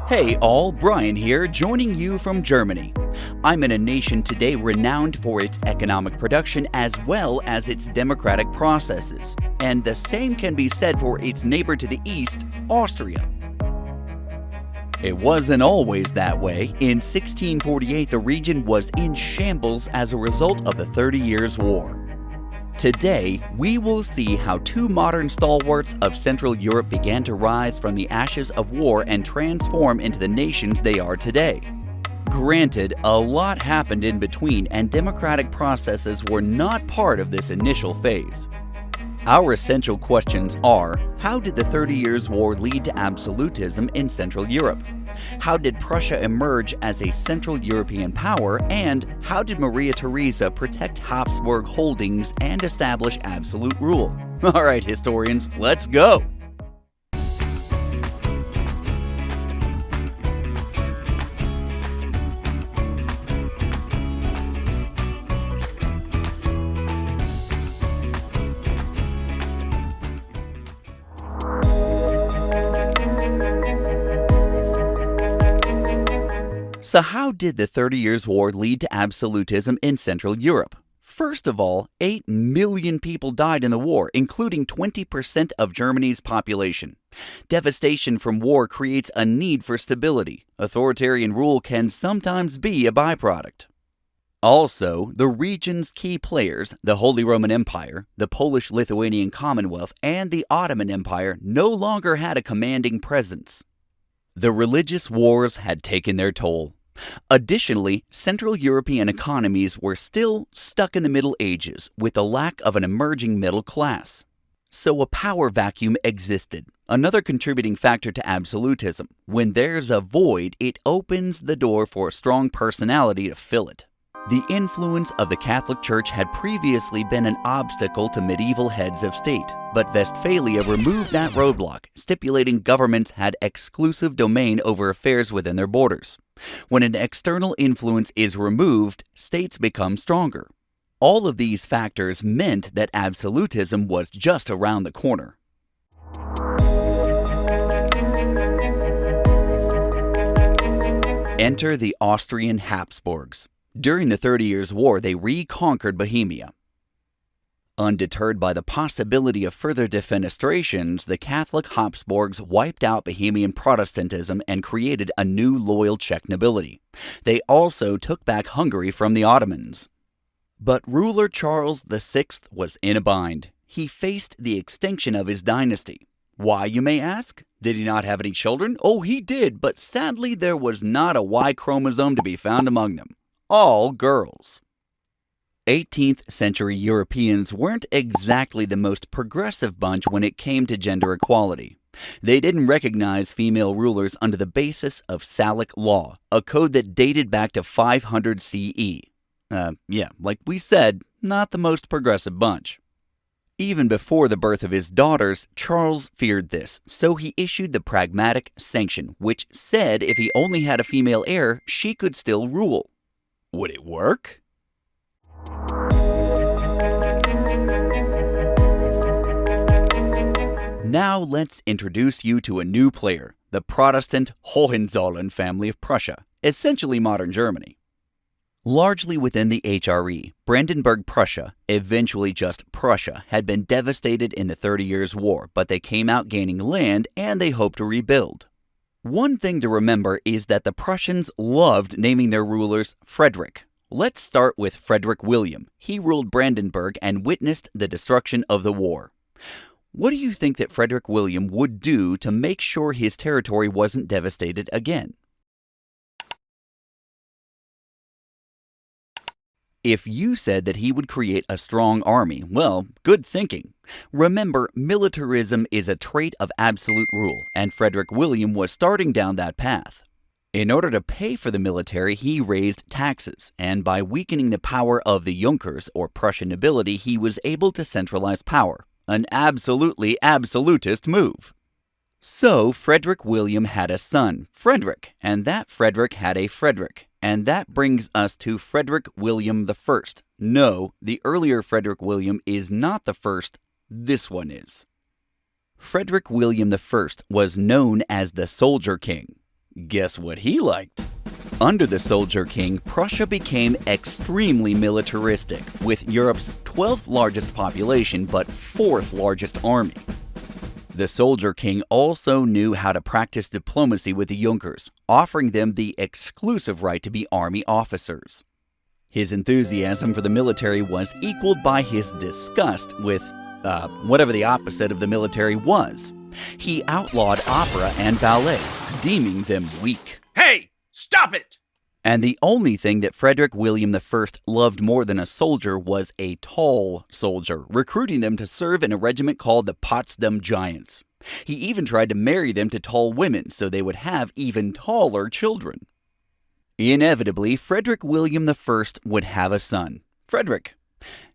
Hey all, Brian here, joining you from Germany. I'm in a nation today renowned for its economic production as well as its democratic processes, and the same can be said for its neighbor to the east, Austria. It wasn't always that way. In 1648, the region was in shambles as a result of the 30 Years' War. Today, we will see how two modern stalwarts of Central Europe began to rise from the ashes of war and transform into the nations they are today. Granted, a lot happened in between, and democratic processes were not part of this initial phase. Our essential questions are: how did the 30 Years' War lead to absolutism in Central Europe? How did Prussia emerge as a Central European power? And how did Maria Theresa protect Habsburg holdings and establish absolute rule? Alright historians, let's go! So how did the 30 Years' War lead to absolutism in Central Europe? First of all, 8 million people died in the war, including 20% of Germany's population. Devastation from war creates a need for stability. Authoritarian rule can sometimes be a byproduct. Also, the region's key players, the Holy Roman Empire, the Polish-Lithuanian Commonwealth, and the Ottoman Empire, no longer had a commanding presence. The religious wars had taken their toll. Additionally, Central European economies were still stuck in the Middle Ages with a lack of an emerging middle class. So a power vacuum existed, another contributing factor to absolutism. When there's a void, it opens the door for a strong personality to fill it. The influence of the Catholic Church had previously been an obstacle to medieval heads of state, but Westphalia removed that roadblock, stipulating governments had exclusive domain over affairs within their borders. When an external influence is removed, states become stronger. All of these factors meant that absolutism was just around the corner. Enter the Austrian Habsburgs. During the 30 Years' War, they reconquered Bohemia. Undeterred by the possibility of further defenestrations, the Catholic Habsburgs wiped out Bohemian Protestantism and created a new loyal Czech nobility. They also took back Hungary from the Ottomans. But ruler Charles VI was in a bind. He faced the extinction of his dynasty. Why, you may ask? Did he not have any children? Oh, he did, but sadly there was not a Y chromosome to be found among them. All girls. 18th century Europeans weren't exactly the most progressive bunch when it came to gender equality. They didn't recognize female rulers under the basis of Salic law, a code that dated back to 500 CE. Like we said, not the most progressive bunch. Even before the birth of his daughters, Charles feared this, so he issued the Pragmatic Sanction, which said if he only had a female heir, she could still rule. Would it work? Now let's introduce you to a new player, the Protestant Hohenzollern family of Prussia, essentially modern Germany. Largely within the HRE, Brandenburg Prussia, eventually just Prussia, had been devastated in the 30 Years' War, but they came out gaining land and they hoped to rebuild. One thing to remember is that the Prussians loved naming their rulers Frederick. Let's start with Frederick William. He ruled Brandenburg and witnessed the destruction of the war. What do you think that Frederick William would do to make sure his territory wasn't devastated again? If you said that he would create a strong army, well, good thinking. Remember, militarism is a trait of absolute rule, and Frederick William was starting down that path. In order to pay for the military, he raised taxes, and by weakening the power of the Junkers, or Prussian nobility, he was able to centralize power. An absolutely absolutist move. So, Frederick William had a son, Frederick, and that Frederick had a Frederick. And that brings us to Frederick William I. No, the earlier Frederick William is not the first, this one is. Frederick William I was known as the Soldier King. Guess what he liked? Under the Soldier King, Prussia became extremely militaristic, with Europe's 12th largest population but 4th largest army. The Soldier King also knew how to practice diplomacy with the Junkers, offering them the exclusive right to be army officers. His enthusiasm for the military was equaled by his disgust with, whatever the opposite of the military was. He outlawed opera and ballet, deeming them weak. Hey! Stop it! And the only thing that Frederick William I loved more than a soldier was a tall soldier, recruiting them to serve in a regiment called the Potsdam Giants. He even tried to marry them to tall women so they would have even taller children. Inevitably, Frederick William I would have a son, Frederick.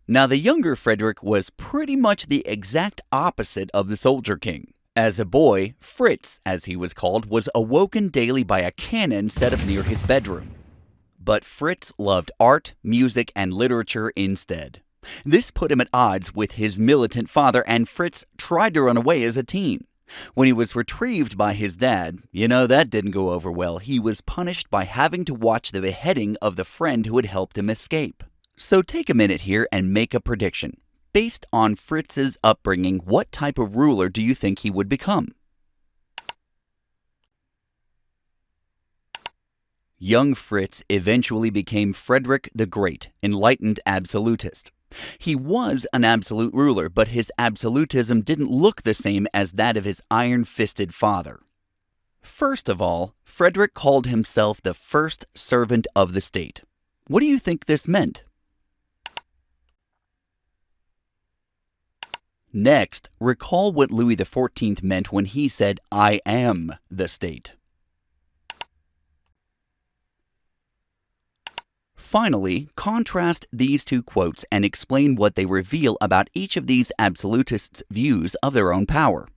Now, the younger Frederick was pretty much the exact opposite of the Soldier King. As a boy, Fritz, as he was called, was awoken daily by a cannon set up near his bedroom. But Fritz loved art, music, and literature instead. This put him at odds with his militant father, and Fritz tried to run away as a teen. When he was retrieved by his dad, that didn't go over well. He was punished by having to watch the beheading of the friend who had helped him escape. So take a minute here and make a prediction. Based on Fritz's upbringing, what type of ruler do you think he would become? Young Fritz eventually became Frederick the Great, Enlightened Absolutist. He was an absolute ruler, but his absolutism didn't look the same as that of his iron-fisted father. First of all, Frederick called himself the first servant of the state. What do you think this meant? Next, recall what Louis XIV meant when he said, "I am the state." Finally, contrast these two quotes and explain what they reveal about each of these absolutists' views of their own power.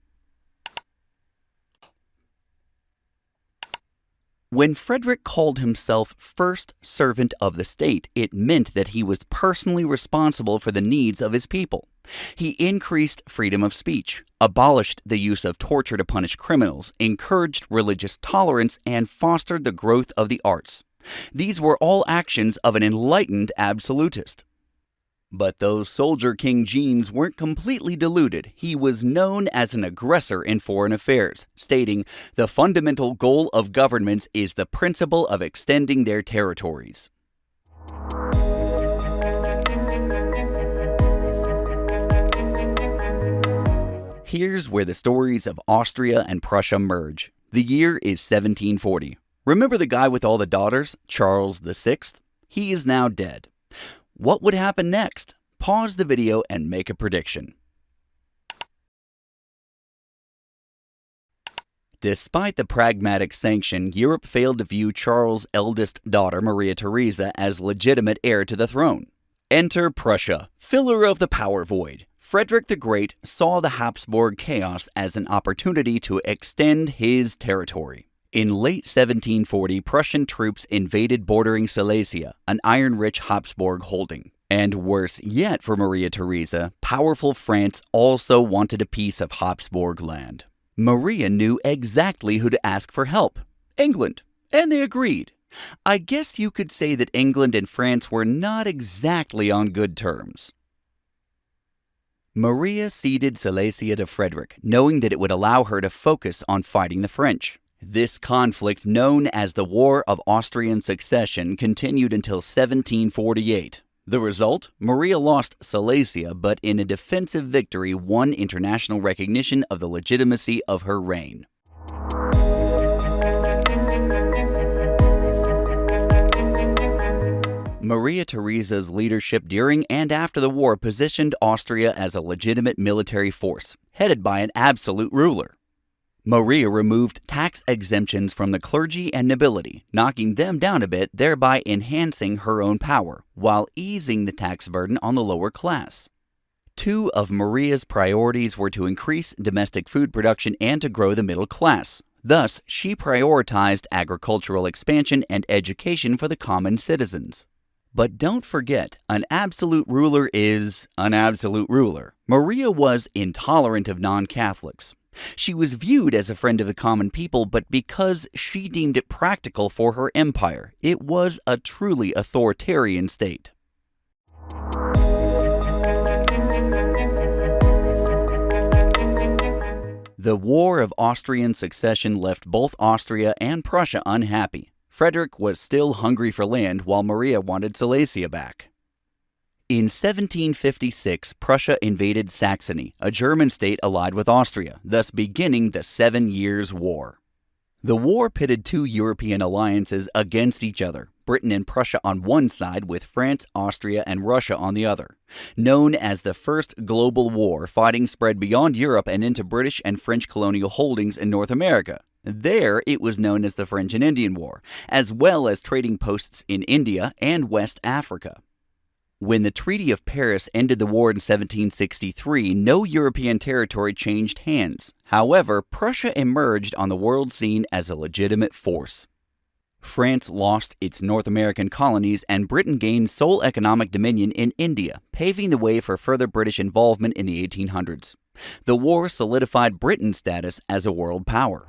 When Frederick called himself first servant of the state, it meant that he was personally responsible for the needs of his people. He increased freedom of speech, abolished the use of torture to punish criminals, encouraged religious tolerance, and fostered the growth of the arts. These were all actions of an enlightened absolutist. But those Soldier King genes weren't completely diluted. He was known as an aggressor in foreign affairs, stating, "The fundamental goal of governments is the principle of extending their territories." Here's where the stories of Austria and Prussia merge. The year is 1740. Remember the guy with all the daughters, Charles VI? He is now dead. What would happen next? Pause the video and make a prediction. Despite the pragmatic sanction, Europe failed to view Charles' eldest daughter, Maria Theresa, as legitimate heir to the throne. Enter Prussia, filler of the power void. Frederick the Great saw the Habsburg chaos as an opportunity to extend his territory. In late 1740, Prussian troops invaded bordering Silesia, an iron-rich Habsburg holding. And worse yet for Maria Theresa, powerful France also wanted a piece of Habsburg land. Maria knew exactly who to ask for help: England, and they agreed. I guess you could say that England and France were not exactly on good terms. Maria ceded Silesia to Frederick, knowing that it would allow her to focus on fighting the French. This conflict, known as the War of Austrian Succession, continued until 1748. The result? Maria lost Silesia, but in a defensive victory won international recognition of the legitimacy of her reign. Maria Theresa's leadership during and after the war positioned Austria as a legitimate military force, headed by an absolute ruler. Maria removed tax exemptions from the clergy and nobility, knocking them down a bit, thereby enhancing her own power, while easing the tax burden on the lower class. Two of Maria's priorities were to increase domestic food production and to grow the middle class. Thus, she prioritized agricultural expansion and education for the common citizens. But don't forget, an absolute ruler is an absolute ruler. Maria was intolerant of non-Catholics. She was viewed as a friend of the common people, but because she deemed it practical for her empire, it was a truly authoritarian state. The War of Austrian Succession left both Austria and Prussia unhappy. Frederick was still hungry for land, while Maria wanted Silesia back. In 1756, Prussia invaded Saxony, a German state allied with Austria, thus beginning the 7 Years' War. The war pitted two European alliances against each other, Britain and Prussia on one side with France, Austria, and Russia on the other. Known as the First Global War, fighting spread beyond Europe and into British and French colonial holdings in North America. There, it was known as the French and Indian War, as well as trading posts in India and West Africa. When the Treaty of Paris ended the war in 1763, no European territory changed hands. However, Prussia emerged on the world scene as a legitimate force. France lost its North American colonies, and Britain gained sole economic dominion in India, paving the way for further British involvement in the 1800s. The war solidified Britain's status as a world power.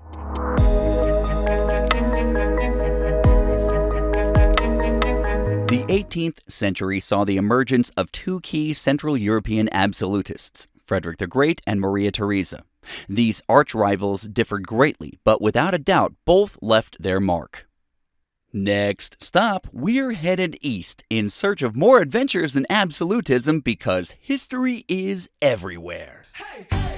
The 18th century saw the emergence of two key Central European absolutists, Frederick the Great and Maria Theresa. These arch-rivals differed greatly, but without a doubt, both left their mark. Next stop, we're headed east in search of more adventures in absolutism because history is everywhere. Hey, hey.